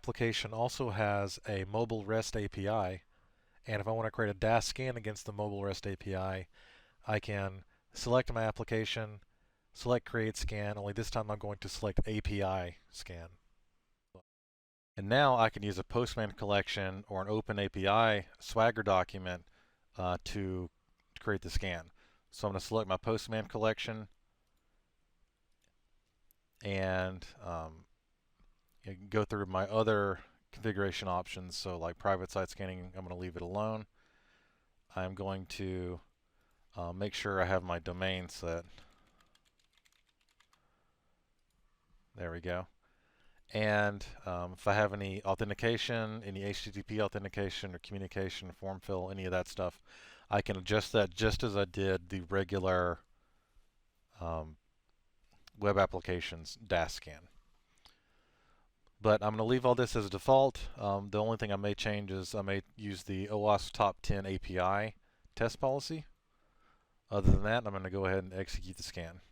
application also has a mobile REST API, and if I want to create a DAST scan against the mobile REST API, I can select my application, select create scan, only this time I'm going to select API scan. And now I can use a Postman collection or an OpenAPI Swagger document to create the scan. So I'm going to select my Postman collection and go through my other configuration options. So like private site scanning, I'm going to leave it alone. I'm going to make sure I have my domain set. There we go. And if I have any authentication, any HTTP authentication or communication, form fill, any of that stuff, I can adjust that just as I did the regular web applications DAST scan. But I'm going to leave all this as a default. The only thing I may change is I may use the OWASP top 10 API test policy. Other than that, I'm going to go ahead and execute the scan.